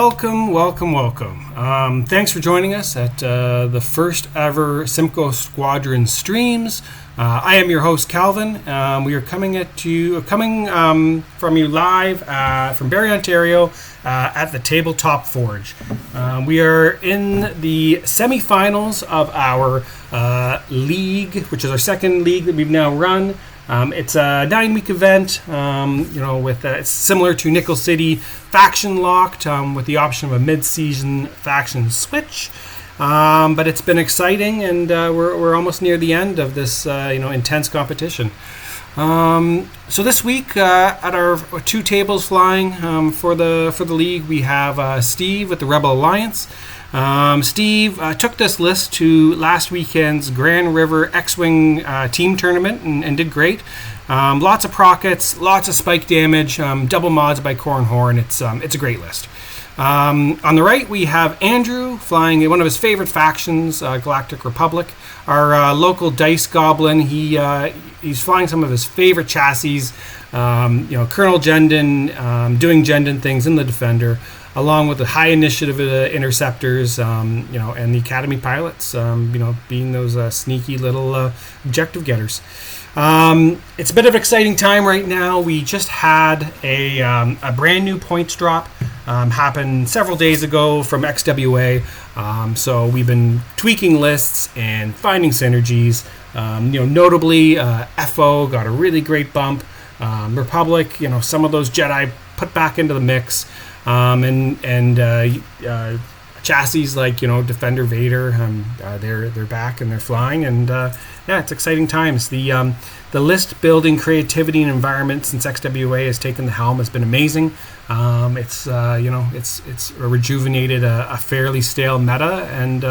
Welcome. Thanks for joining us at the first ever Simcoe Squadron streams. I am your host, Calvin. We are coming from you live from Barrie, Ontario, at the Tabletop Forge. We are in the semifinals of our league, which is our second league that we've now run. It's a 9-week event, it's similar to Nickel City Faction Locked, with the option of a mid-season faction switch. But it's been exciting, and we're almost near the end of this, intense competition. So this week, at our 2 tables flying for the league, we have Steve with the Rebel Alliance. Steve took this list to last weekend's Grand River X-Wing team tournament and did great. Lots of prockets, lots of spike damage, double mods by Corn Horn. It's a great list. On the right, we have Andrew flying one of his favorite factions, Galactic Republic. Our local Dice Goblin, he's flying some of his favorite chassis, Colonel Jendon, doing Jendon things in the Defender, along with the high initiative interceptors, and the Academy pilots, being those sneaky little objective getters. It's a bit of an exciting time right now. We just had a brand new points drop happen several days ago from XWA. So we've been tweaking lists and finding synergies. Notably, FO got a really great bump. Republic, some of those Jedi put back into the mix. Chassis like Defender Vader, they're back and they're flying, and it's exciting times. The list building creativity and environment since XWA has taken the helm has been amazing. It's rejuvenated a fairly stale meta and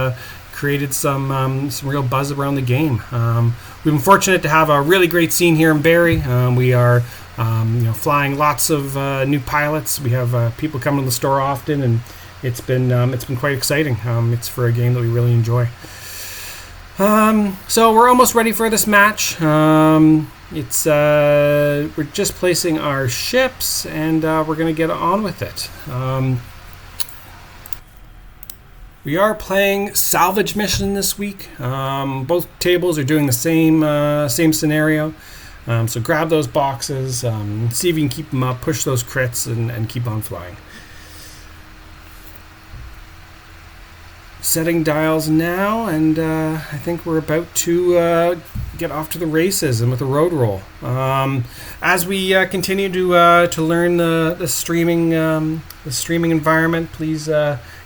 created some real buzz around the game. We've been fortunate to have a really great scene here in Barrie. We are flying lots of new pilots. We have people coming to the store often, and it's been quite exciting. It's for a game that we really enjoy. So we're almost ready for this match. We're just placing our ships, and we're going to get on with it. We are playing salvage mission this week. Both tables are doing the same scenario. So grab those boxes, see if you can keep them up, push those crits, and keep on flying. Setting dials now, and I think we're about to get off to the races and with a road roll. As we continue to learn the streaming environment, please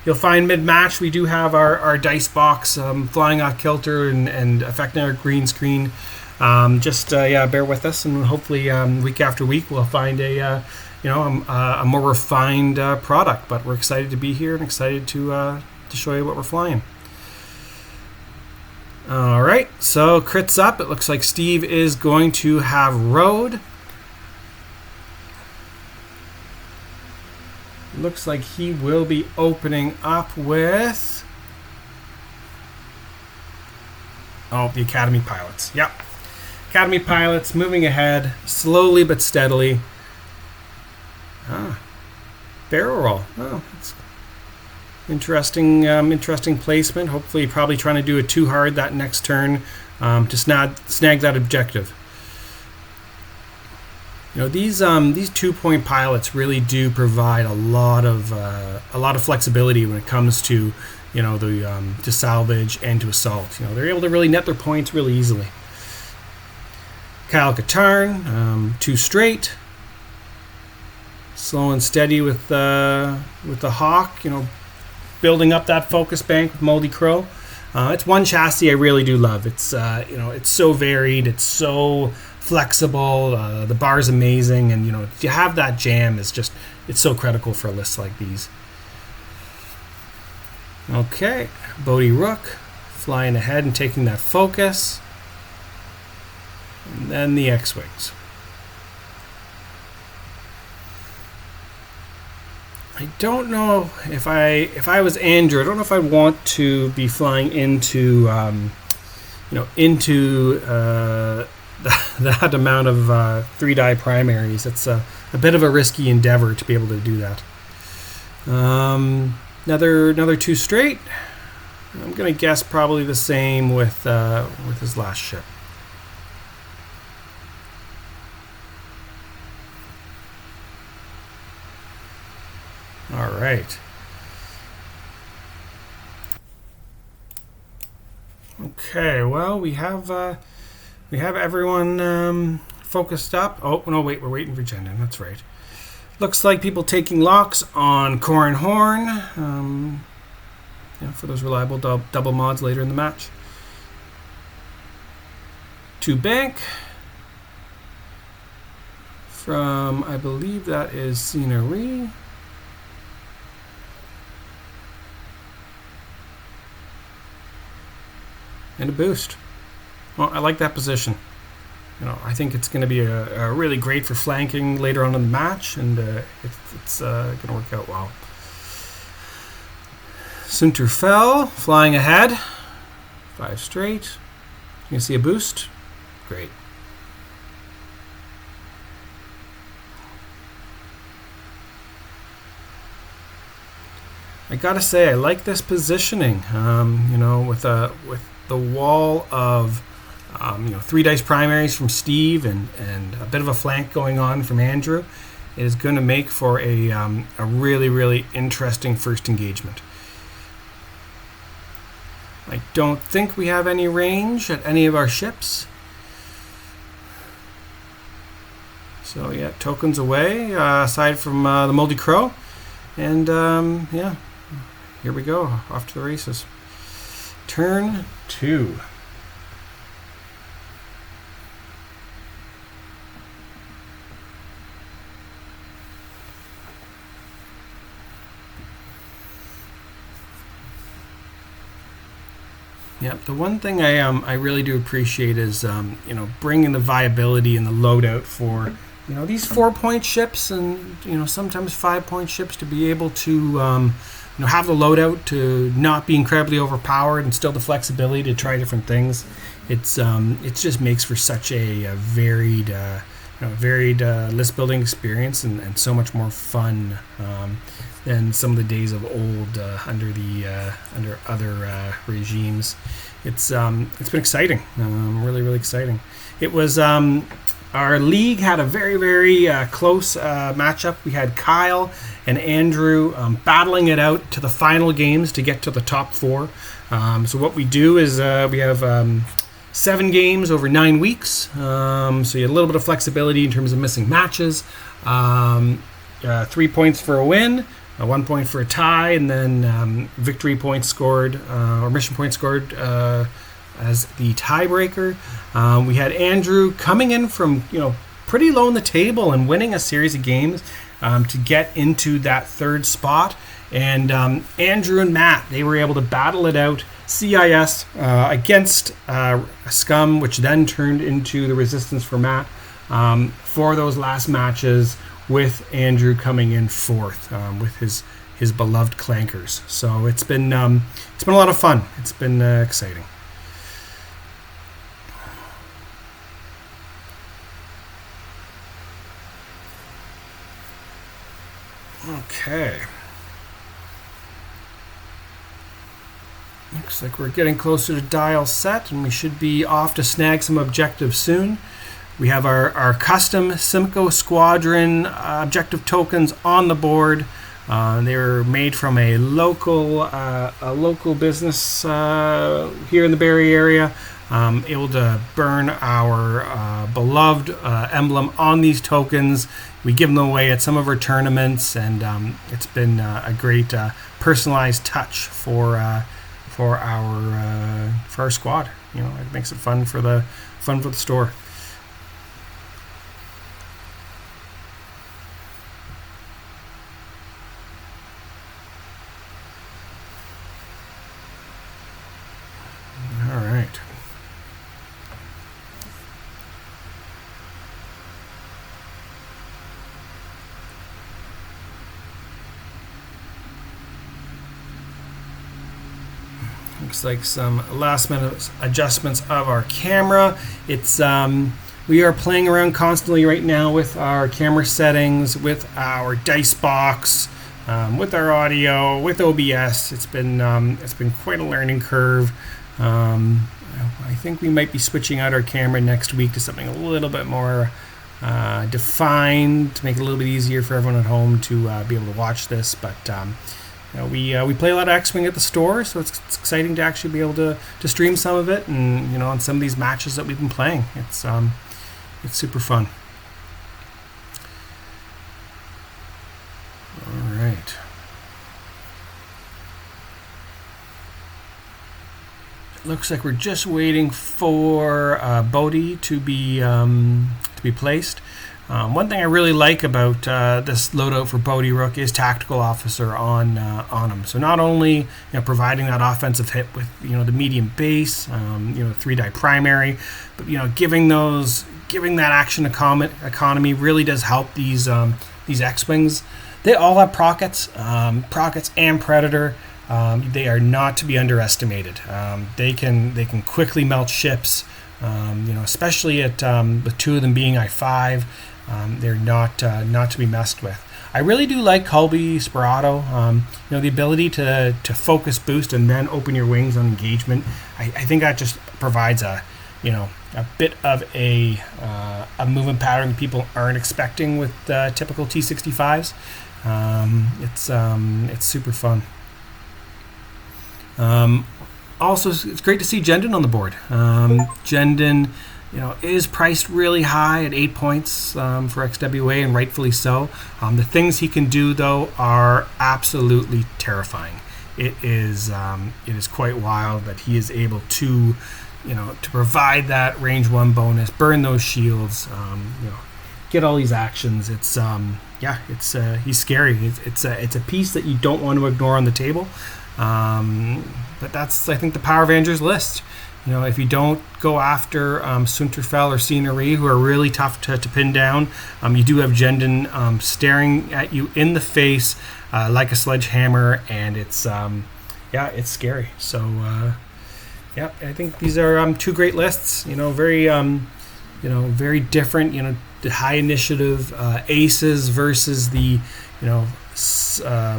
you'll find mid-match we do have our dice box flying off kilter and affecting our green screen. Bear with us, and hopefully week after week we'll find a more refined product. But we're excited to be here and excited to show you what we're flying. All right, so crits up. It looks like Steve is going to have road. Looks like he will be opening up with the Academy pilots. Yep. Academy pilots moving ahead slowly but steadily. Barrel roll. That's interesting placement. Hopefully probably trying to do it too hard that next turn to snag that objective. These 2-point pilots really do provide a lot of flexibility when it comes to to salvage and to assault. They're able to really net their points really easily. Kyle Katarn, 2 straight, slow and steady with the Hawk. Building up that focus bank with Moldy Crow. It's one chassis I really do love. It's it's so varied, it's so flexible. The bar's amazing, and to have that jam it's so critical for lists like these. Okay, Bodhi Rook flying ahead and taking that focus, and then the X-Wings. I don't know if I was Andrew, I don't know if I'd want to be flying into that amount of 3-die primaries. It's a bit of a risky endeavor to be able to do that. Another 2 straight. I'm gonna guess probably the same with his last ship. All right. Okay. Well, we have everyone focused up. Oh no, wait, we're waiting for Jen. That's right. Looks like people taking locks on core and horn. For those reliable double mods later in the match. 2 bank from, I believe that is Scenery. And a boost. Well, I like that position. I think it's going to be a really great for flanking later on in the match, and it's going to work out well. Sunter fell, flying ahead. 5 straight. You can see a boost. Great. I gotta say, I like this positioning. With the wall of 3 dice primaries from Steve and a bit of a flank going on from Andrew, it is going to make for a really, really interesting first engagement. I don't think we have any range at any of our ships. So yeah, tokens away, aside from the Moldy Crow. And here we go, off to the races. Turn 2. Yep, the one thing I really do appreciate is bringing the viability and the loadout for these 4-point ships and sometimes 5-point ships to be able to have the loadout to not be incredibly overpowered and still the flexibility to try different things. It just makes for such a varied list building experience and so much more fun than some of the days of old under other regimes. It's been exciting, really, really exciting. It was our league had a very, very close matchup. We had Kyle and Andrew battling it out to the final games to get to the top 4. So what we do is we have 7 games over 9 weeks. So you have a little bit of flexibility in terms of missing matches. 3 points for a win, 1 point for a tie, and then victory points scored or mission points scored as the tiebreaker. We had Andrew coming in from pretty low in the table and winning a series of games to get into that 3rd spot. And Andrew and Matt, they were able to battle it out. CIS against Scum, which then turned into the Resistance for Matt for those last matches, with Andrew coming in 4th with his beloved Clankers. So it's been a lot of fun. It's been exciting. Okay. Looks like we're getting closer to dial set, and we should be off to snag some objectives soon. We have our custom Simcoe Squadron objective tokens on the board. They're made from a local business here in the Barrie area. Able to burn our beloved emblem on these tokens. We give them away at some of our tournaments, and it's been a great personalized touch for our squad. It makes it fun for the store. All right. Looks like some last minute adjustments of our camera. It's we are playing around constantly right now with our camera settings, with our dice box, with our audio, with OBS. It's been quite a learning curve. I think we might be switching out our camera next week to something a little bit more defined to make it a little bit easier for everyone at home to be able to watch this. But we play a lot of X-Wing at the store, so it's exciting to actually be able to stream some of it, and on some of these matches that we've been playing. It's super fun. All right. It looks like we're just waiting for Bodhi to be placed. One thing I really like about this loadout for Bodhi Rook is Tactical Officer on him. So not only providing that offensive hit with the medium base, 3-die primary, but giving that action economy really does help these X-Wings. They all have Prockets and Predator. They are not to be underestimated. They can quickly melt ships. Especially at with two of them being I-5, they're not to be messed with. I really do like Colby Sperato. The ability to focus boost and then open your wings on engagement. I think that just provides a bit of a movement pattern people aren't expecting with typical T-65s. It's super fun. Also, it's great to see Jendon on the board. Jendon, is priced really high at 8 points for XWA, and rightfully so. The things he can do, though, are absolutely terrifying. It is quite wild that he is able to, to provide that range 1 bonus, burn those shields, get all these actions. It's he's scary. It's a piece that you don't want to ignore on the table. But that's, I think, the Power Rangers list. If you don't go after Sunterfell or Scenery, who are really tough to pin down, you do have Jendon staring at you in the face like a sledgehammer, and it's scary. So I think these are two great lists. Very very different. The high initiative aces versus the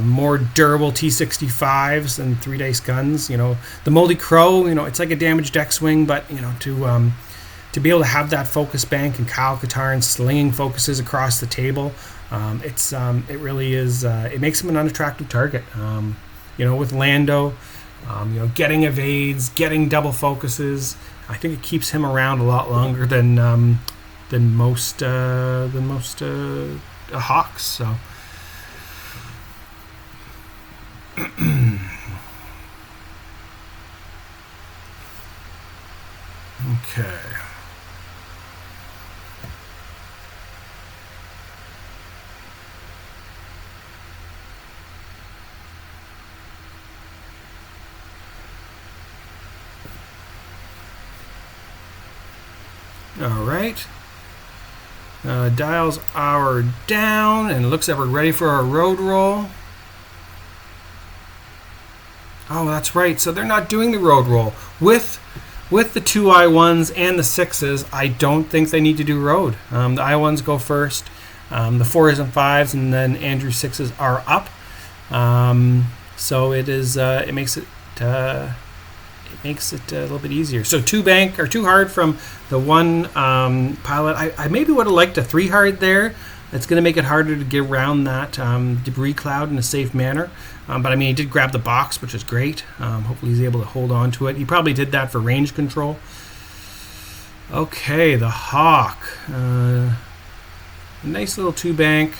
more durable T-65s and 3-dice guns. The Moldy Crow, it's like a damaged X-Wing, but to be able to have that focus bank and Kyle Katarn slinging focuses across the table, it really is. It makes him an unattractive target. With Lando, getting evades, getting double focuses, I think it keeps him around a lot longer than most Hawks. So. Okay. All right. Dials are down, and it looks like we're ready for our road roll. Oh, that's right. So they're not doing the road roll. With the 2 I-1s and the 6s, I don't think they need to do road. The I-1s go first. The 4s and 5s, and then Andrew's 6s are up. So it is. It makes it a little bit easier. So 2 bank or 2 hard from the 1 pilot. I maybe would have liked a 3 hard there. It's going to make it harder to get around that debris cloud in a safe manner. But he did grab the box, which is great. Hopefully he's able to hold on to it. He probably did that for range control. Okay, the Hawk. Nice little 2 bank.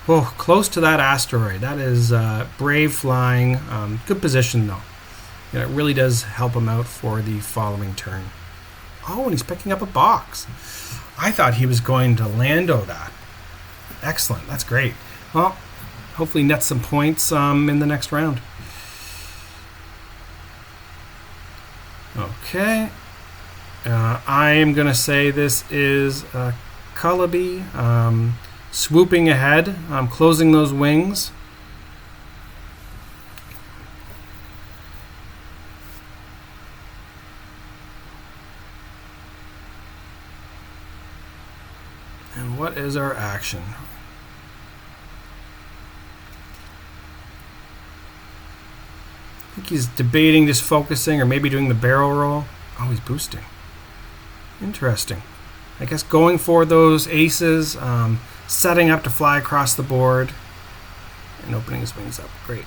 Whoa, close to that asteroid. That is brave flying. Good position, though. It really does help him out for the following turn. Oh, and he's picking up a box. I thought he was going to Lando that. Excellent. That's great. Well, hopefully net some points in the next round. Okay. I am going to say this is Cullaby swooping ahead, closing those wings. And what is our action? think he's debating just focusing or maybe doing the barrel roll. Oh, he's boosting. Interesting. I guess going for those aces, setting up to fly across the board, and opening his wings up. Great.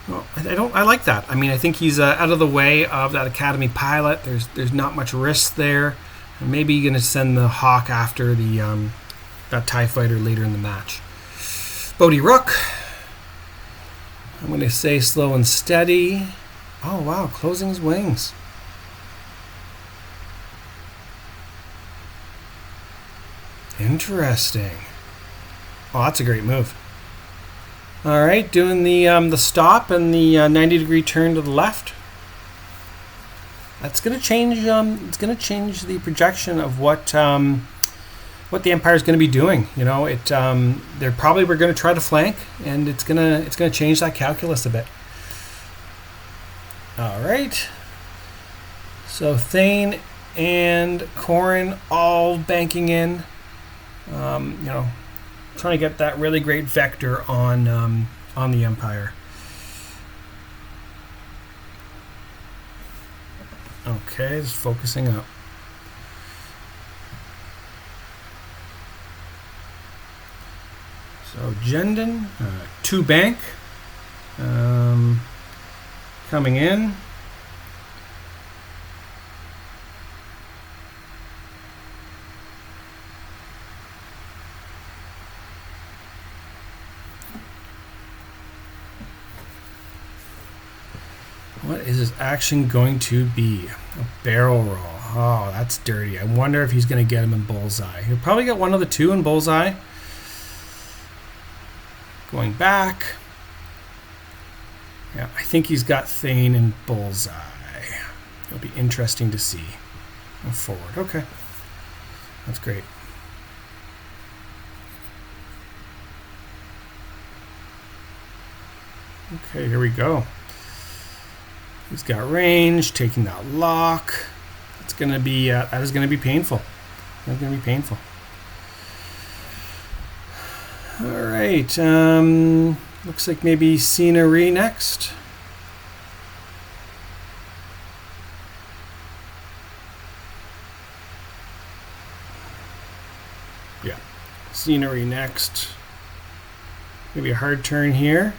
Well, I like that. I mean, I think he's out of the way of that Academy pilot. There's not much risk there. And maybe you're going to send the Hawk after the that TIE fighter later in the match. Bodhi Rook. I'm going to say slow and steady. Oh, wow, closing his wings. Interesting. Oh, that's a great move. All right, doing the stop and the 90-degree turn to the left. That's going to change. It's going to change the projection of what the Empire is going to be doing. You know, they're probably we're going to try to flank, and it's going to change that calculus a bit. All right. So Thane and Corrin all banking in. You know, trying to get that really great vector on the Empire. Okay, just focusing up. So Jendon, 2 bank, coming in. What is his action going to be? A barrel roll. Oh, that's dirty. I wonder if he's going to get him in bullseye. He'll probably get one of the 2 in bullseye. Going back. Yeah, I think he's got Thane in bullseye. It'll be interesting to see. Go forward. Okay. That's great. Okay, here we go. He's got range, taking that lock. It's gonna be that is gonna be painful. That's gonna be painful. All right. Looks like maybe scenery next. Yeah, scenery next. Maybe a hard turn here.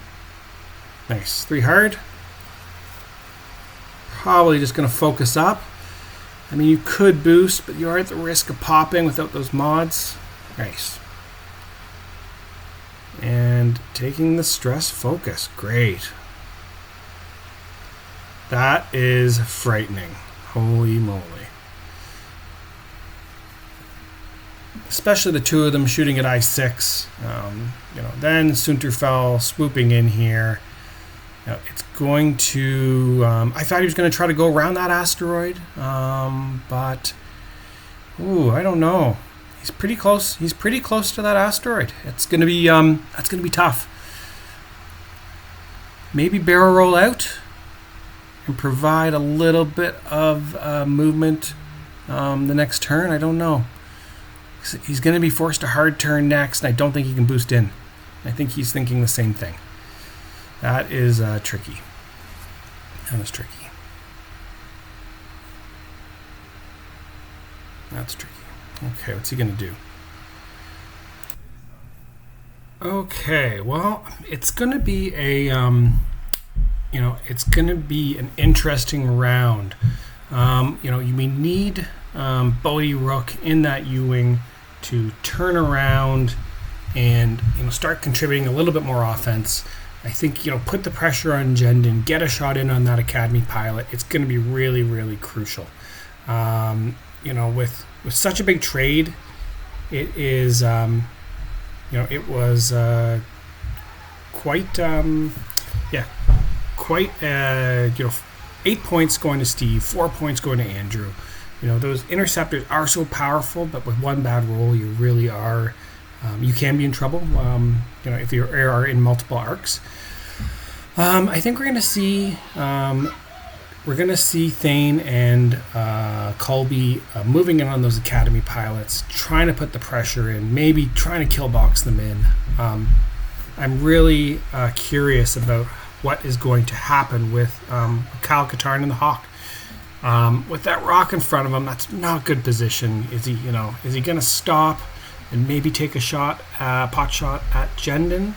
Nice, 3 hard. Probably just going to focus up. I mean, you could boost, but you are at the risk of popping without those mods. Nice. And taking the stress focus. Great. That is frightening. Holy moly. Especially the 2 of them shooting at I-6. You know, then Sunterfell swooping in here. Now, it's going to... I thought he was going to try to go around that asteroid, but... Ooh, I don't know. He's pretty close. He's pretty close to that asteroid. It's going to be... that's going to be tough. Maybe barrel roll out and provide a little bit of movement the next turn. I don't know. He's going to be forced to hard turn next, and I don't think he can boost in. I think he's thinking the same thing. That is tricky. That is tricky. That's tricky. Okay, what's he going to do? Okay, well, it's going to be a, it's going to be an interesting round. We need Bodhi Rook in that U-wing to turn around and start contributing a little bit more offense. I think, put the pressure on Jendon, get a shot in on that Academy pilot. It's going to be really, really crucial. With such a big trade, it is, it was quite, 8 points going to Steve, 4 points going to Andrew. Those interceptors are so powerful, but with one bad roll, you really are, you can be in trouble, if you are in multiple arcs. I think we're going to see Thane and Colby moving in on those Academy pilots, trying to put the pressure in, maybe trying to kill box them in. I'm really curious about what is going to happen with Kyle Katarn and the Hawk. With that rock in front of him, that's not good position. Is he going to stop and maybe take a pot shot at Jendon,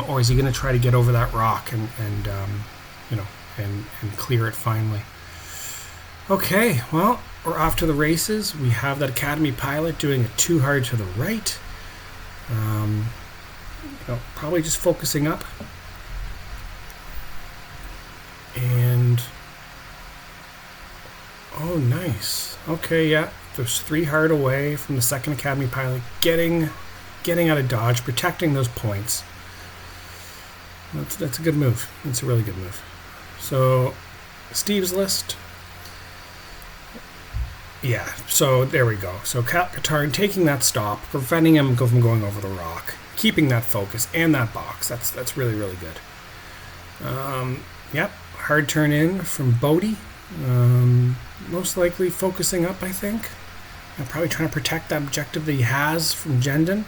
or is he going to try to get over that rock and clear it finally? Okay, well, we're off to the races. We have that Academy pilot doing it too hard to the right. Probably just focusing up. And oh, nice. Okay, yeah. There's 3 hard away from the second Academy pilot, getting out of dodge, protecting those points. That's a good move. That's a really good move. So, Steve's list. Yeah, so there we go. So Katarn taking that stop, preventing him from going over the rock, keeping that focus and that box. That's really, really good. Yep, hard turn in from Bodie. Most likely focusing up, I think. Probably trying to protect that objective that he has from Jendon.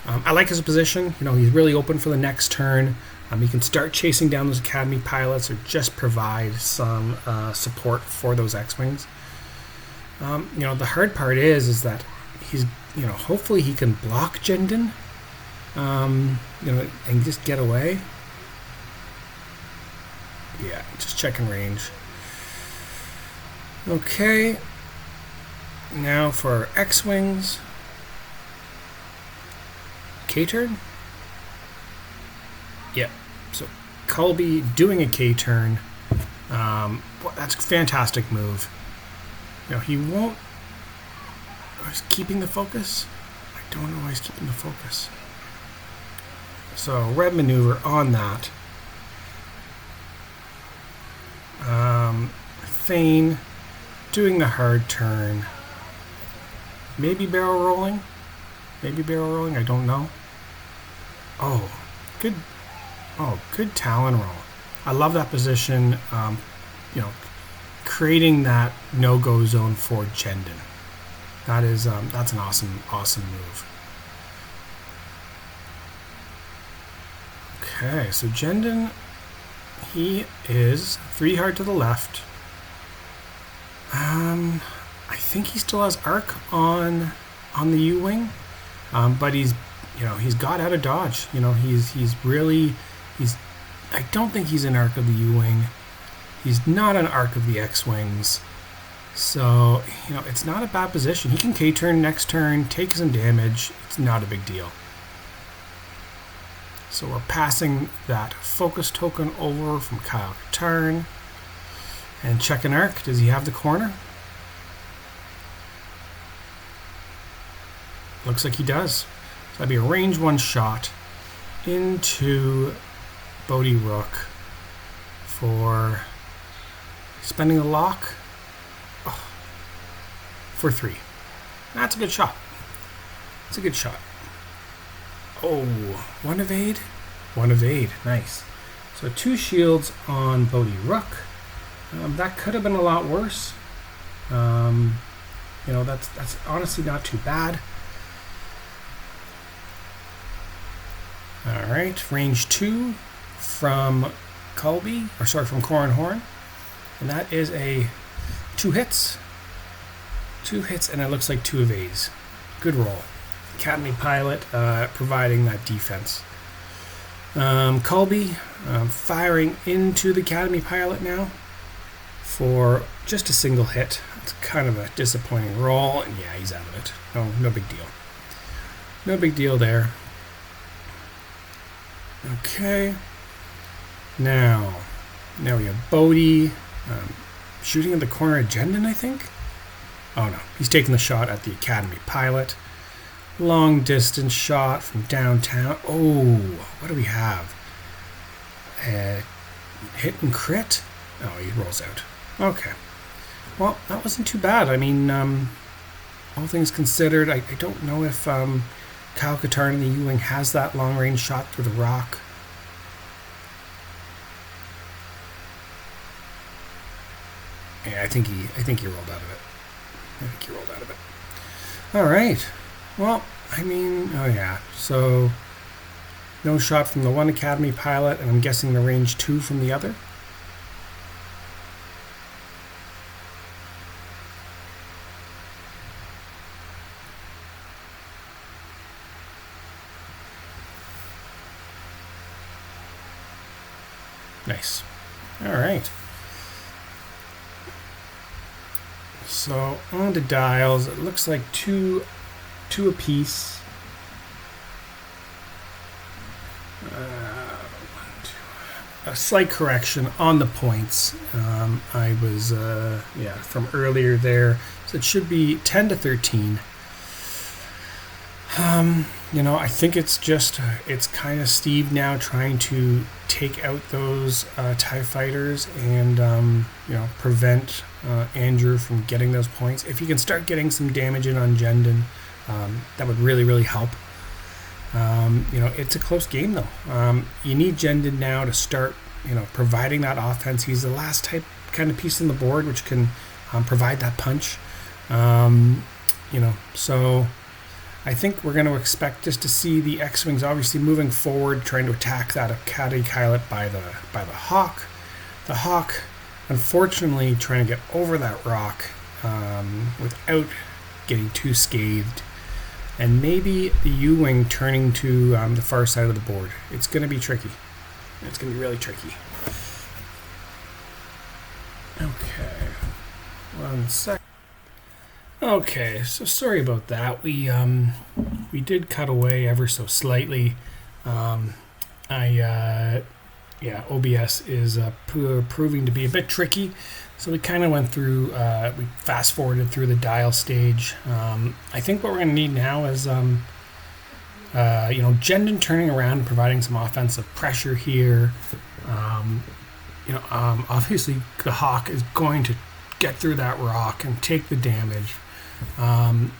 I like his position. He's really open for the next turn. He can start chasing down those Academy pilots or just provide some support for those X-Wings. The hard part is that he's, hopefully he can block Jendon, and just get away. Yeah, just checking range. Okay. Now for X-Wings. K-turn? Yep. So Colby doing a K-turn. That's a fantastic move. He won't... He's keeping the focus? I don't know why he's keeping the focus. So, red maneuver on that. Thane doing the hard turn. Maybe barrel rolling? I don't know. Oh, good. Oh, good Talon roll. I love that position. Creating that no-go zone for Jendon. That's an awesome move. Okay, so Jendon, he is 3 hard to the left. I think he still has arc on the U-wing, but he's got out of dodge. I don't think he's an arc of the U-wing. He's not an arc of the X-Wings. So, it's not a bad position. He can K-turn next turn, take some damage. It's not a big deal. So we're passing that focus token over from Kyle Katarn. And checking arc. Does he have the corner? Looks like he does. So that'd be a range 1 shot into Bodie Rook for spending a lock for 3. That's a good shot. Oh, 1 evade? 1 evade. Nice. So 2 shields on Bodie Rook. That could have been a lot worse. That's honestly not too bad. All right, range 2 from from Corran Horn, and that is a 2 hits. 2 hits, and it looks like 2 evades. Good roll. Academy pilot providing that defense. Colby firing into the Academy pilot now for just a single hit. It's kind of a disappointing roll, and yeah, he's out of it. No big deal. No big deal there. Okay. Now we have Bodie shooting in the corner of Jendon, I think. Oh no, he's taking the shot at the Academy pilot. Long distance shot from downtown. Oh, what do we have? Hit and crit? Oh, he rolls out. Okay. Well, that wasn't too bad. I mean, all things considered, I don't know if Kyle Katarn in the U-wing has that long range shot through the rock. Yeah, I think he rolled out of it. All right. Well, I mean, oh yeah. So No shot from the one Academy pilot, and I'm guessing the range 2 from the other. Nice. All right. So on the dials, it looks like two apiece. A slight correction on the points. I was from earlier there, so it should be 10 to 13. I think it's kind of Steve now trying to take out those TIE fighters and prevent Andrew from getting those points. If you can start getting some damage in on Jendon, that would really, really help. It's a close game though. You need Jendon now to start, providing that offense. He's the last kind of piece on the board which can provide that punch. So I think we're going to expect just to see the X-Wings obviously moving forward, trying to attack that Academy pilot by the Hawk. The Hawk, unfortunately, trying to get over that rock without getting too scathed. And maybe the U-Wing turning to the far side of the board. It's going to be tricky. It's going to be really tricky. Okay. 1 sec. Okay, so sorry about that. We did cut away ever so slightly. OBS is proving to be a bit tricky. So we kind of went through, we fast forwarded through the dial stage. I think what we're going to need now is, Jendon turning around and providing some offensive pressure here. Obviously the Hawk is going to get through that rock and take the damage. You're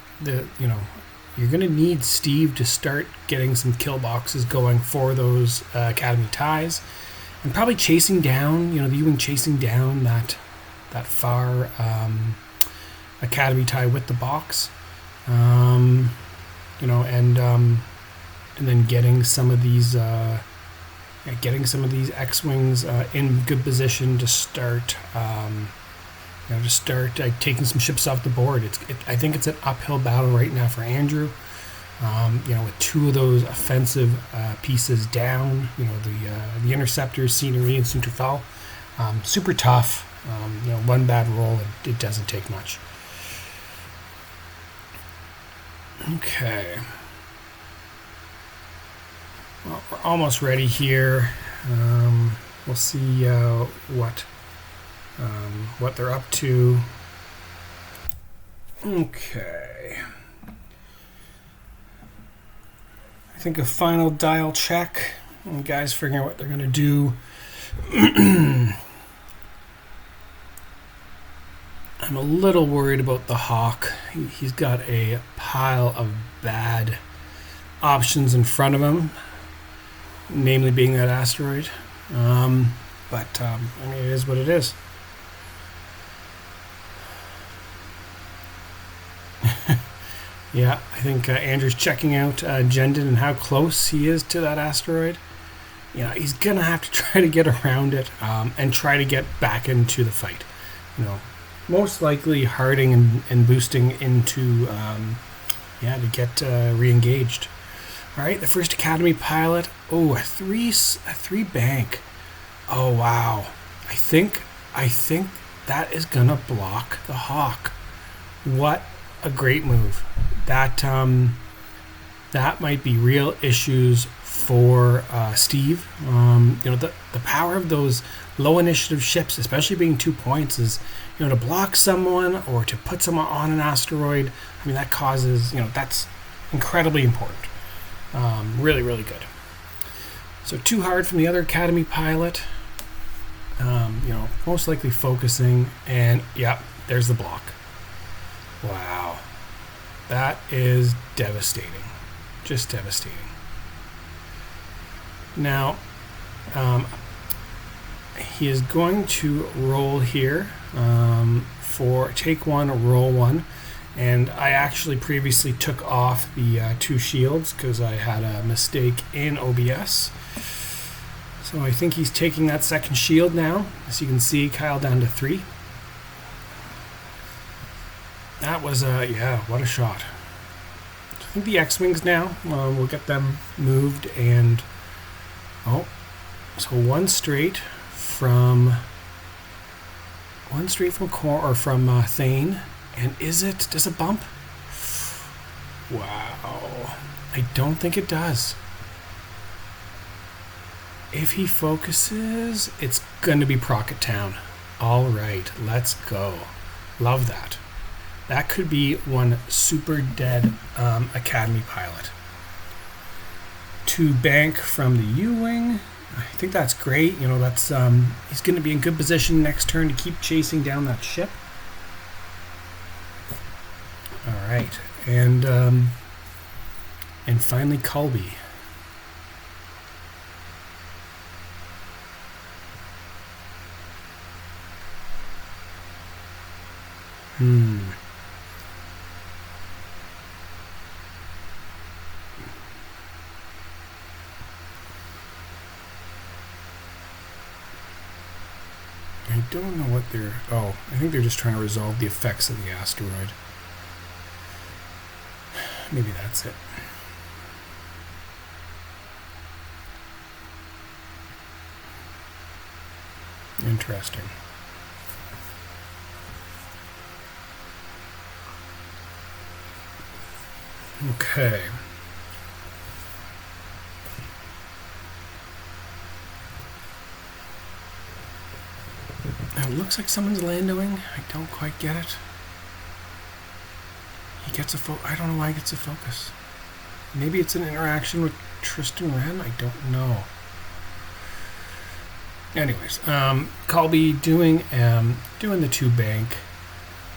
going to need Steve to start getting some kill boxes going for those Academy ties, and probably chasing down, the U-Wing chasing down that far Academy tie with the box, and then getting some of these X-Wings in good position to start taking some ships off the board. I think it's an uphill battle right now for Andrew. With two of those offensive pieces down, the interceptors, scenery, and Sunterfell, super tough. One bad roll, it doesn't take much. Okay. Well, we're almost ready here. We'll see what they're up to. Okay. I think a final dial check. And guys figuring out what they're going to do. I'm a little worried about the Hawk. He's got a pile of bad options in front of him, namely being that asteroid. But it is what it is. Yeah, I think Andrew's checking out Jendon and how close he is to that asteroid. He's going to have to try to get around it and try to get back into the fight. Most likely harding and boosting into, to get re-engaged. All right, the first Academy pilot. Oh, a three bank. Oh, wow. I think that is going to block the Hawk. What a great move. That might be real issues for Steve. The power of those low initiative ships, especially being 2 points, is to block someone or to put someone on an asteroid. That causes, that's incredibly important. Really, really good. So too hard from the other Academy pilot. Most likely focusing, and there's the block. Wow. That is devastating. Just devastating. Now, he is going to roll here for take one, roll one. And I actually previously took off the 2 shields because I had a mistake in OBS. So I think he's taking that second shield now. As you can see, Kyle down to 3. That was yeah, what a shot. I think the X-Wings now, we'll get them moved, and so one straight from Thane. And does it bump? Wow. I don't think it does. If he focuses, it's going to be Procket Town. All right, let's go. Love that. That could be one super dead Academy pilot. 2 bank from the U-Wing. I think that's great. You know, that's he's going to be in good position next turn to keep chasing down that ship. All right, and finally Colby. I don't know what they're... Oh, I think they're just trying to resolve the effects of the asteroid. Maybe that's it. Interesting. Okay. Now it looks like someone's landing. I don't quite get it. He gets a I don't know why he gets a focus. Maybe it's an interaction with Tristan Wren. I don't know. Anyways, Colby doing the 2 bank.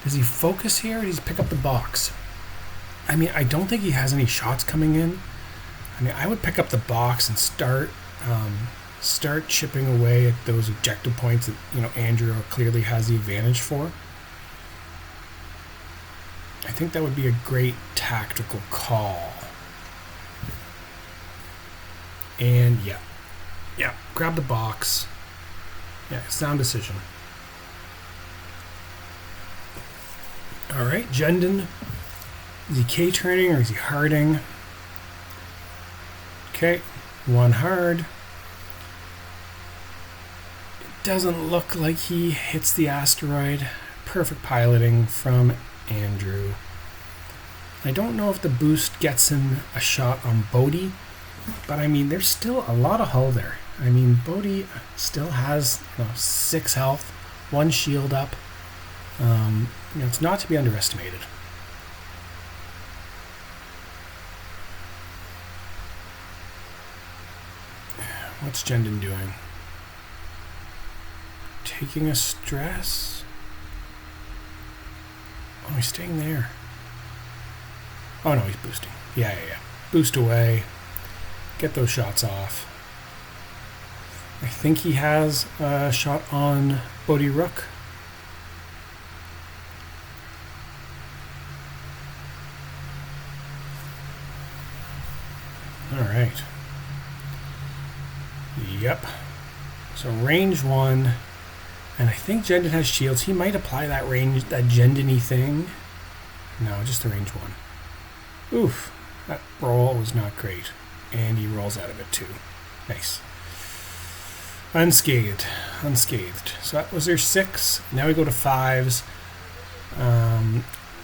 Does he focus here, or does he pick up the box? I mean, I don't think he has any shots coming in. I mean, I would pick up the box and start chipping away at those objective points that, you know, Andrew clearly has the advantage for. I think that would be a great tactical call. And yeah, grab the box. Yeah, sound decision. All right, Jendon. Is he K-turning or is he harding? Okay, 1 hard. It doesn't look like he hits the asteroid. Perfect piloting from Andrew. I don't know if the boost gets him a shot on Bodhi, but I mean, there's still a lot of hull there. I mean, Bodhi still has 6 health, 1 shield up. It's not to be underestimated. What's Jendon doing? Taking a stress? Oh, he's staying there. Oh no, he's boosting. Yeah. Boost away. Get those shots off. I think he has a shot on Bodhi Rook. Alright. Yep. So range 1. And I think Jendon has shields. He might apply that Jendon-y thing. No, just the range 1. Oof. That roll was not great. And he rolls out of it too. Nice. Unscathed. So that was their 6. Now we go to 5s.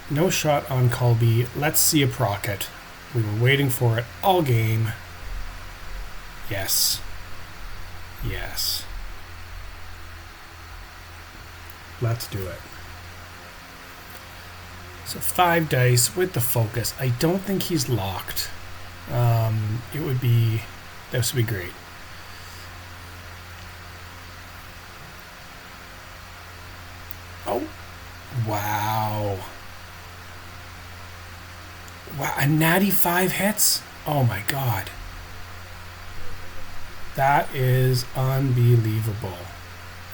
No shot on Colby. Let's see a Procket. We were waiting for it all game. Yes. Let's do it. So 5 dice with the focus. I don't think he's locked. This would be great. Oh, wow. Wow, a natty 5 hits? Oh my god. That is unbelievable.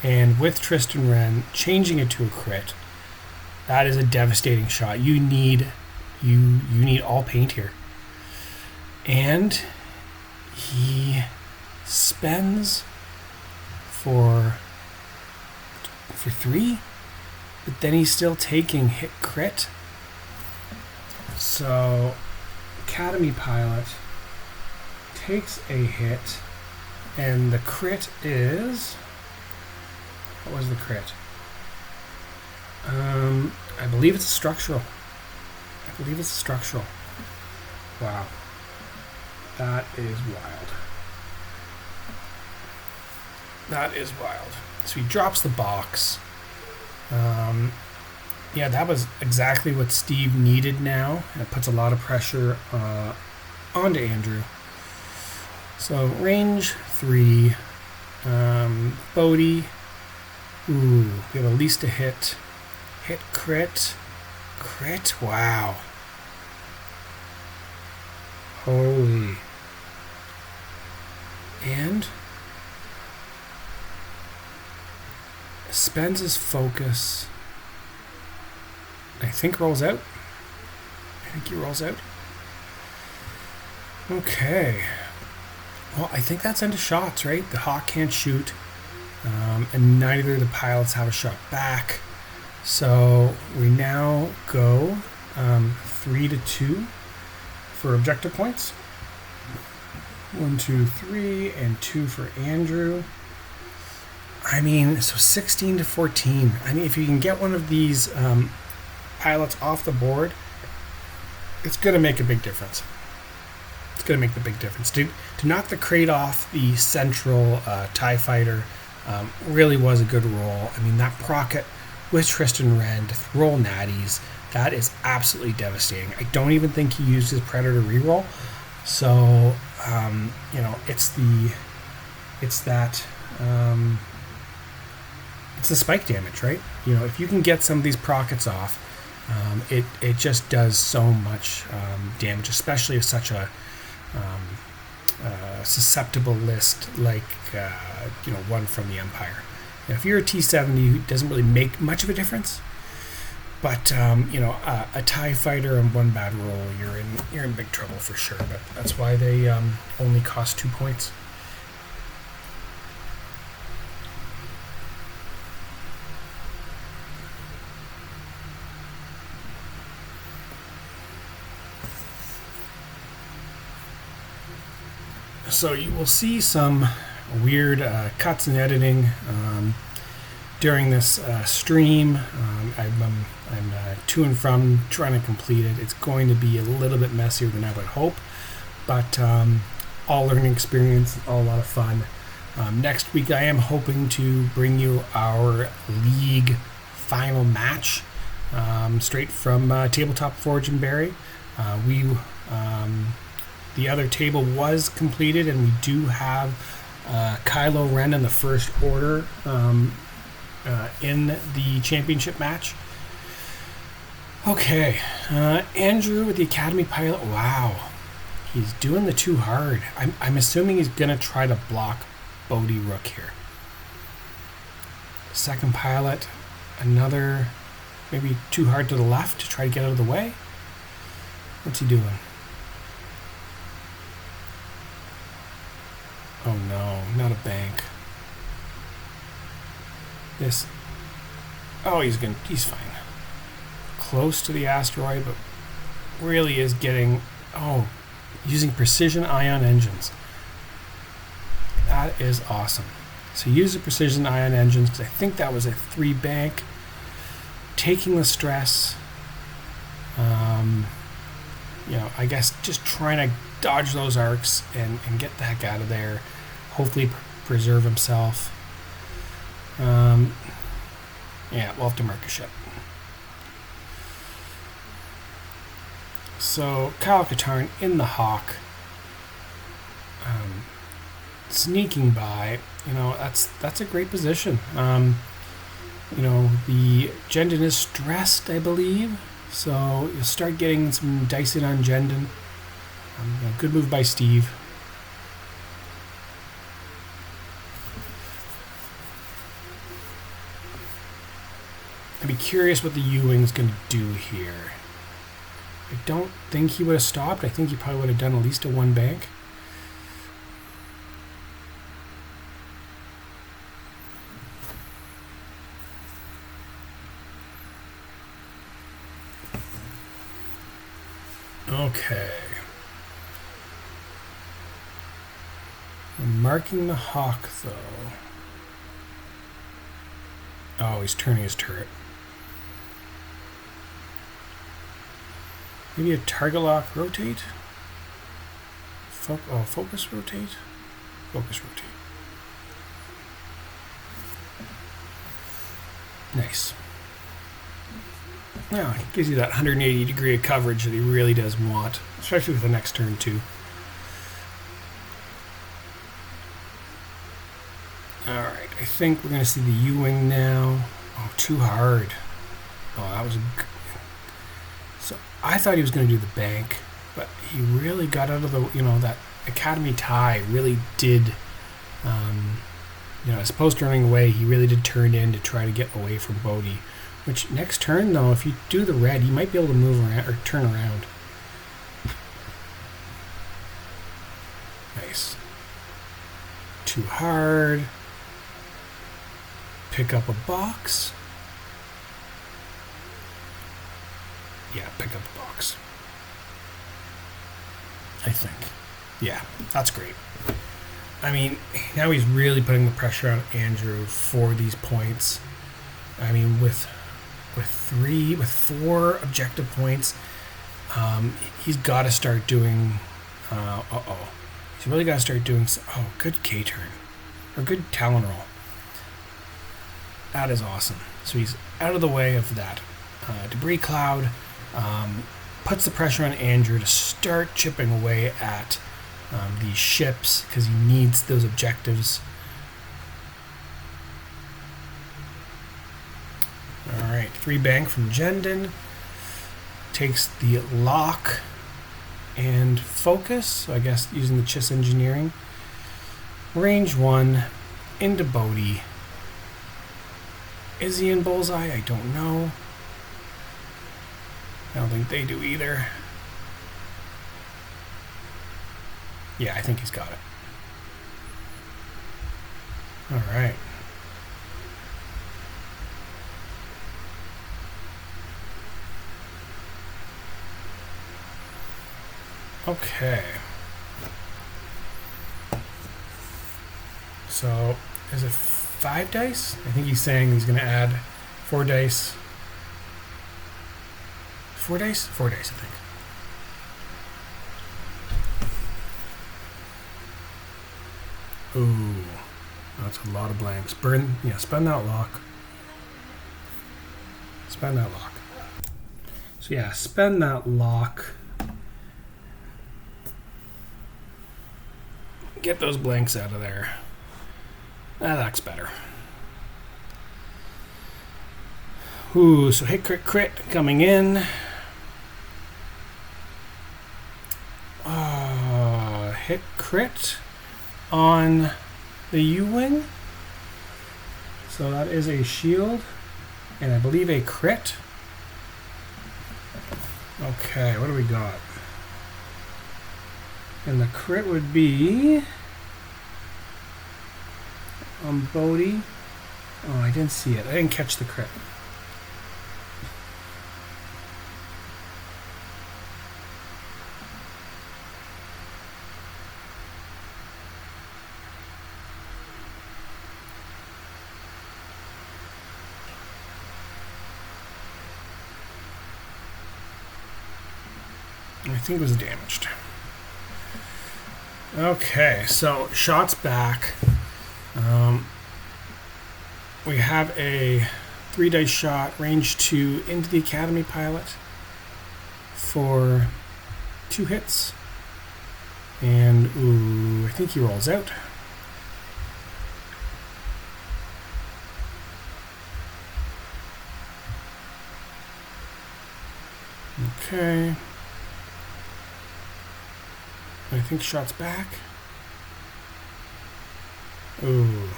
And with Tristan Wren changing it to a crit, That is a devastating shot. You need all paint here. And he spends for 3, but then he's still taking hit crit. So Academy Pilot takes a hit, and the crit is, what was the crit? I believe it's a structural. Wow. That is wild. So he drops the box. Yeah, that was exactly what Steve needed now. It puts a lot of pressure onto Andrew. So range 3. Bodhi. Ooh, we have at least a hit. Hit crit. Crit, wow. Holy. And spends his focus. I think rolls out. He rolls out. Okay. Well, I think that's end of shots, right? The Hawk can't shoot. And neither of the pilots have a shot back. So we now go 3-2 for objective points. 1, 2, 3, and 2 for Andrew. I mean, so 16-14. I mean, if you can get one of these pilots off the board, it's going to make a big difference. To knock the crate off the central TIE fighter really was a good roll. I mean, that Procket with Tristan Wren to roll natties, that is absolutely devastating. I don't even think he used his Predator reroll. So, it's the spike damage, right? If you can get some of these Prockets off, it just does so much damage, especially if such a susceptible list like one from the Empire. If you're a T-70, it doesn't really make much of a difference. But a TIE fighter and one bad roll, you're in big trouble for sure. But that's why they only cost 2 points. So you will see some weird cuts and editing during this stream. I'm to and from trying to complete it. It's going to be a little bit messier than I would hope, but all learning experience, all a lot of fun. Next week I am hoping to bring you our league final match straight from Tabletop Forge and Barry. The other table was completed, and we do have Kylo Ren in the First Order in the championship match. Okay, Andrew with the Academy Pilot. Wow, he's doing the too hard. I'm assuming he's going to try to block Bodhi Rook here. Second Pilot, another maybe too hard to the left to try to get out of the way. What's he doing? Oh no, not a bank. This. Oh, he's fine. Close to the asteroid, but really is getting. Oh, using precision ion engines. That is awesome. So use the precision ion engines because I think that was a 3 bank. Taking the stress. I guess just trying to dodge those arcs and get the heck out of there. Hopefully preserve himself. We'll have to mark a ship. So Kyle Katarn in the Hawk, sneaking by. That's a great position. The Jendon is stressed, I believe. So you'll start getting some dicing on Jendon. Good move by Steve. I'd be curious what the U-wing's going to do here. I don't think he would have stopped. I think he probably would have done at least a one bank. Okay. I'm marking the hawk, though. Oh, he's turning his turret. Maybe a target lock rotate? Focus rotate? Focus rotate. Nice. Well, it gives you that 180 degree of coverage that he really does want, especially with the next turn too. Alright, I think we're going to see the U-wing now. Oh, too hard. Oh, that was so I thought he was going to do the bank, but he really got out of the, that Academy tie really did, as opposed to running away, he really did turn in to try to get away from Bodhi. Which, next turn, though, if you do the red, you might be able to move around or turn around. Nice. Too hard. Pick up a box. Yeah, pick up a box. I think. Yeah, that's great. I mean, now he's really putting the pressure on Andrew for these points. I mean, with 4 objective points, he's got to start doing. He's really got to start doing. Good K turn, or good Talon roll. That is awesome. So he's out of the way of that debris cloud. Puts the pressure on Andrew to start chipping away at these ships because he needs those objectives. Alright, 3 bank from Jendon. Takes the lock and focus. So I guess using the Chiss engineering. Range 1 into Bodhi. Is he in bullseye? I don't know. I don't think they do either. Yeah, I think he's got it. Alright. Okay. So, is it 5 dice? I think he's saying he's going to add 4 dice. 4 dice? 4 dice, I think. Ooh, that's a lot of blanks. Spend that lock. Spend that lock. So yeah, spend that lock. Get those blanks out of there. That's better. Ooh, so hit crit coming in. Hit crit on the U-wing. So that is a shield and I believe a crit. Okay, what do we got? And the crit would be on Bodhi. Oh, I didn't see it. I didn't catch the crit. I think it was damaged. Okay, so shots back. We have a 3 dice shot, range 2 into the Academy pilot for 2 hits. And ooh, I think he rolls out. Okay. I think shots back. Ooh.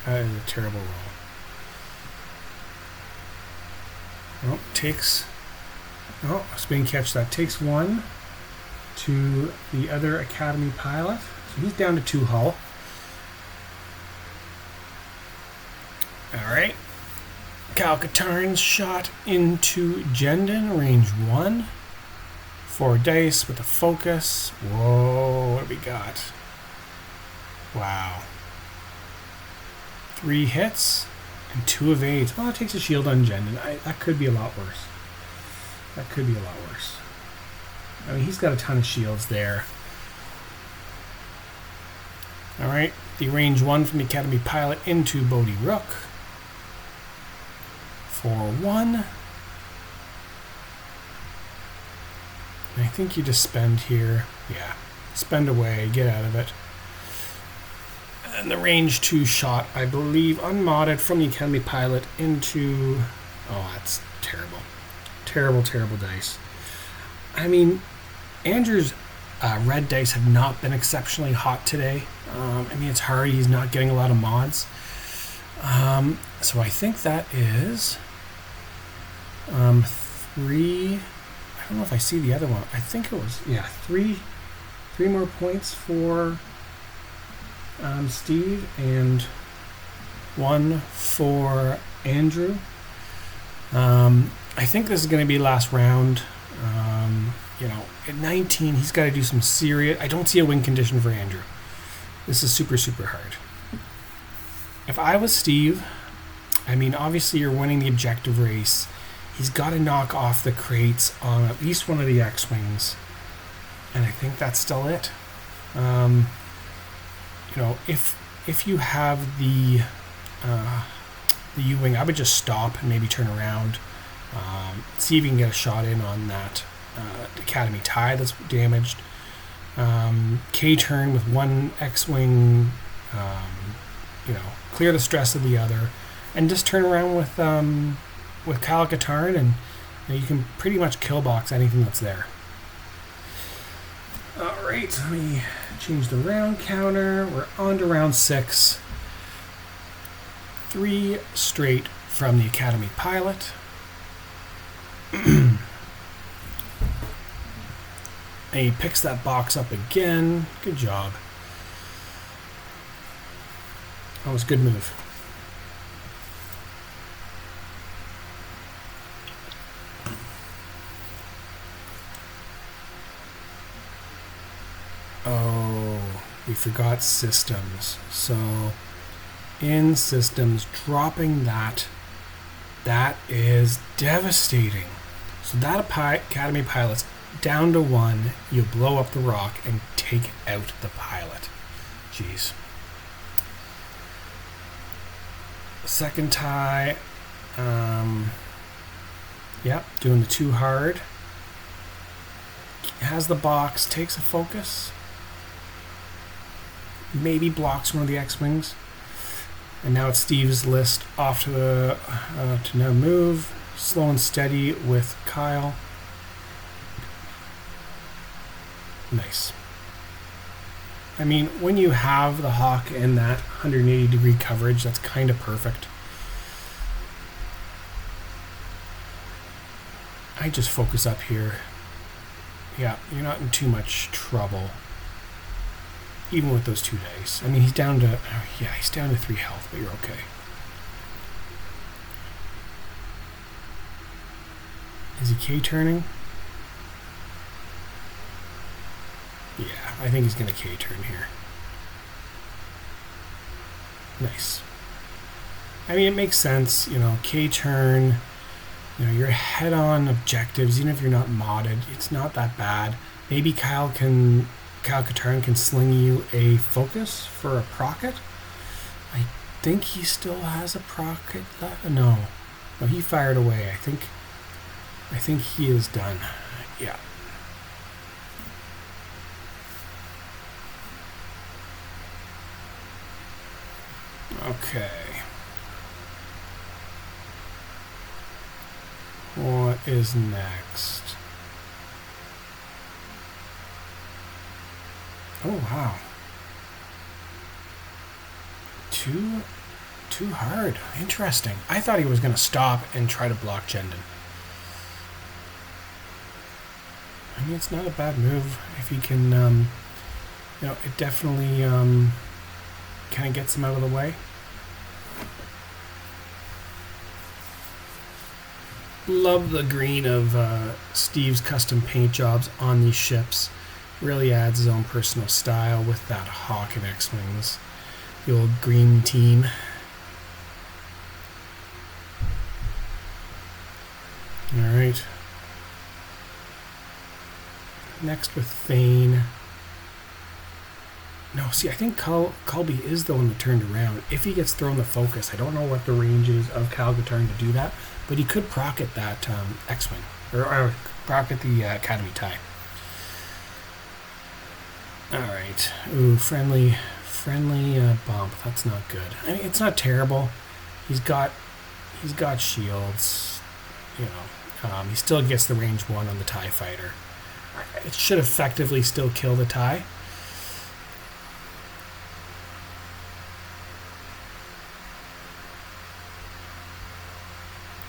That is a terrible roll. Oh, takes. Oh, spin catch that. Takes one to the other Academy pilot. So he's down to 2 hull. Alright. Kyle Katarn's shot into Jendon, range 1. 4 dice with a focus. Whoa, what do we got? Wow. 3 hits and 2 evades. Oh, it takes a shield on Jendon. That could be a lot worse. That could be a lot worse. I mean, he's got a ton of shields there. Alright, the range 1 from the Academy pilot into Bodhi Rook. 4-1. I think you just spend here. Yeah, spend away, get out of it. And the range 2 shot, I believe, unmodded from the Academy pilot into... Oh, that's terrible. Terrible, terrible dice. I mean, Andrew's red dice have not been exceptionally hot today. I mean, it's hard. He's not getting a lot of mods. So I think that is 3... I don't know if I see the other one. I think it was, yeah, 3 more points for Steve and 1 for Andrew. I think this is going to be last round. You know, at 19, he's got to do some serious... I don't see a win condition for Andrew. This is super, super hard. If I was Steve, I mean, obviously you're winning the objective race. He's got to knock off the crates on at least one of the X-Wings. And I think that's still it. You know, if you have the U-Wing, I would just stop and maybe turn around. See if you can get a shot in on that Academy tie that's damaged. K-turn with 1 X-Wing, you know, clear the stress of the other, and just turn around with Kyle Katarn, and you know, you can pretty much kill box anything that's there. Alright, let me change the round counter. We're on to round 6. 3 straight from the Academy pilot. And he picks that box up again. Good job. That was a good move. Oh, we forgot systems. So, in systems, dropping that is devastating. So that Academy pilot's down to 1. You blow up the rock and take out the pilot. Jeez. Second tie. Yep, doing the 2 hard. Has the box, takes a focus. Maybe blocks one of the X-Wings. And now it's Steve's list off to now move. Slow and steady with Kyle. Nice. I mean, when you have the Hawk in that 180 degree coverage, that's kind of perfect. I just focus up here. Yeah, you're not in too much trouble. Even with those 2 dice. I mean, he's down to 3 health, but you're okay. Is he K-turning? Yeah, I think he's going to K-turn here. Nice. I mean, it makes sense, you know, K-turn, you know, you're head-on objectives, even if you're not modded, it's not that bad. Maybe Kyle Katarn can sling you a focus for a procket. I think he still has a procket left. No, he fired away. I think he is done. Yeah. Okay. What is next? Oh, wow. Too hard. Interesting. I thought he was going to stop and try to block Jendon. I mean, it's not a bad move if he can, it definitely kind of gets him out of the way. Love the green of Steve's custom paint jobs on these ships. Really adds his own personal style with that Hawk and X-Wings. The old green team. Alright. Next with Thane. No, see, I think Colby is the one that turned around. If he gets thrown the focus, I don't know what the range is of Calgatarn to do that, but he could proc at that X-Wing, or proc at the Academy tie. Alright. Ooh, friendly bump. That's not good. I mean, it's not terrible. He's got shields. He still gets the range 1 on the TIE fighter. It should effectively still kill the TIE.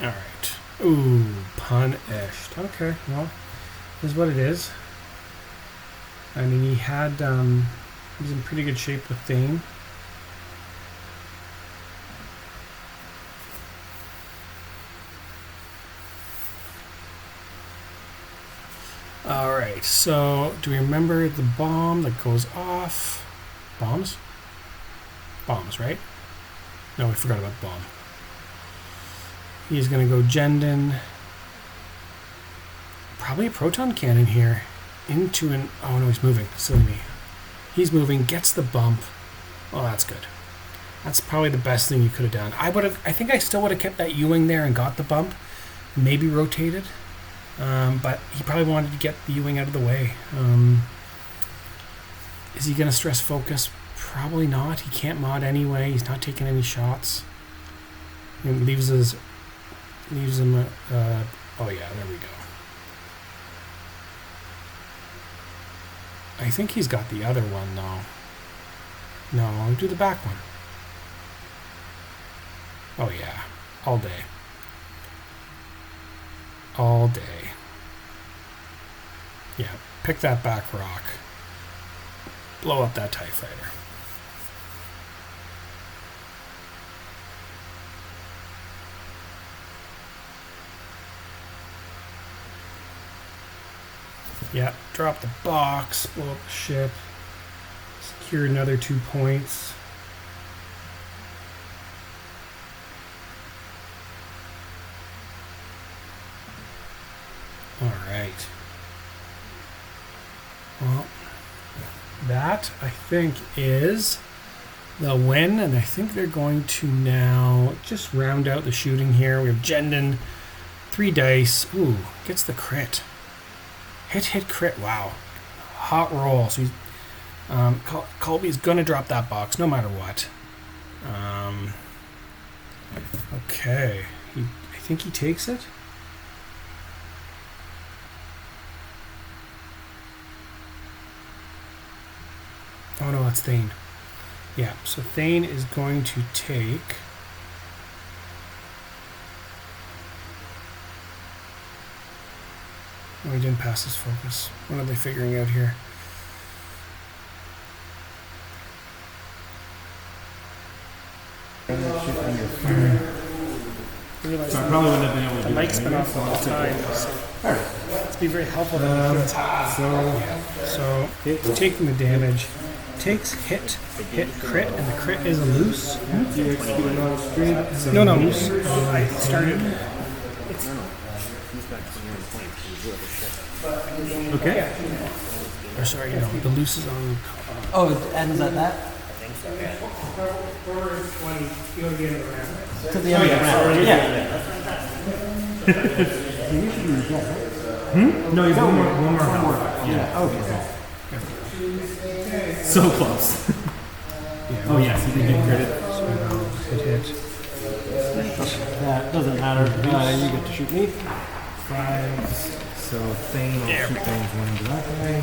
Alright. Ooh, punished. Okay, well, is what it is. I mean, he's in pretty good shape with Thane. Alright, so do we remember the bomb that goes off? Bombs? Bombs, right? No, we forgot about bomb. He's going to go Jendon. Probably a proton cannon here. Into an... Oh no, he's moving. Silly me. He's moving, gets the bump. Oh, that's good. That's probably the best thing you could have done. I think I still would have kept that U-wing there and got the bump. Maybe rotated. But he probably wanted to get the U-wing out of the way. Is he going to stress focus? Probably not. He can't mod anyway. He's not taking any shots. And leaves him oh yeah, there we go. I think he's got the other one though. No, I'll do the back one. Oh yeah, all day. All day. Yeah, pick that back rock. Blow up that TIE fighter. Yeah, drop the box, blow up the ship, secure another 2 points. All right. Well, that I think is the win, and I think they're going to now just round out the shooting here. We have Jendon, 3 dice. Ooh, gets the crit. Hit, crit. Wow. Hot roll. So he's, Colby's going to drop that box no matter what. Okay. I think he takes it. Oh no, that's Thane. Yeah, so Thane is going to take... Oh, he didn't pass his focus. What are they figuring out here? So I probably wouldn't have been able to The do mic's that been off the whole time. It's been very helpful. So he's taking the damage. Takes hit, crit, and the crit is a loose. No, loose. I started. Okay. Or sorry, the loose is on. Oh, and is that? To the end of the round. Yeah. No, he's one more round. Yeah. Okay. So close. Yeah, Oh yes, he did get credit. So hit. That doesn't matter. You get to shoot me. 5. So Thane, I'll shoot things one into that guy.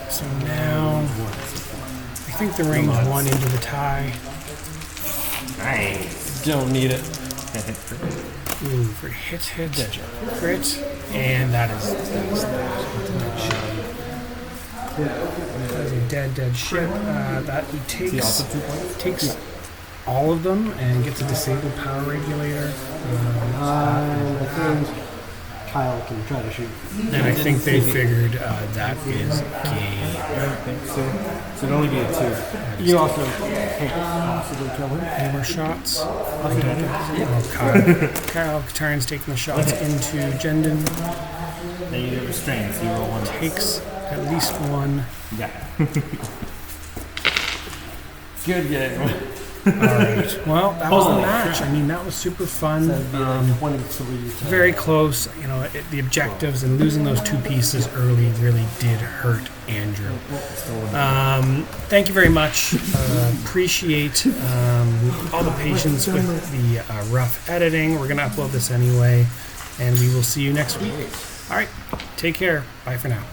So now I think the range 1 into the tie. Nice. Don't need it. Ooh, for hit, crit, and that is that is a dead ship. That he See, also 2 points. takes all of them and gets a disabled power regulator. I think Kyle can try to shoot. And I think they figured that is game. I don't think so. So it'd only be a 2. You also can't possibly kill him. Any more shots? Oh, Kyle Katarn's taking the shots into Jendon. Then you get restrained, so you roll 1. Takes at least one. Yeah. Good game. All right. Well, that was the match. I mean, that was super fun. That'd be like 23. Very close. You know, the objectives and losing those 2 pieces early really did hurt Andrew. Thank you very much. Appreciate all the patience with the rough editing. We're going to upload this anyway, and we will see you next week. All right. Take care. Bye for now.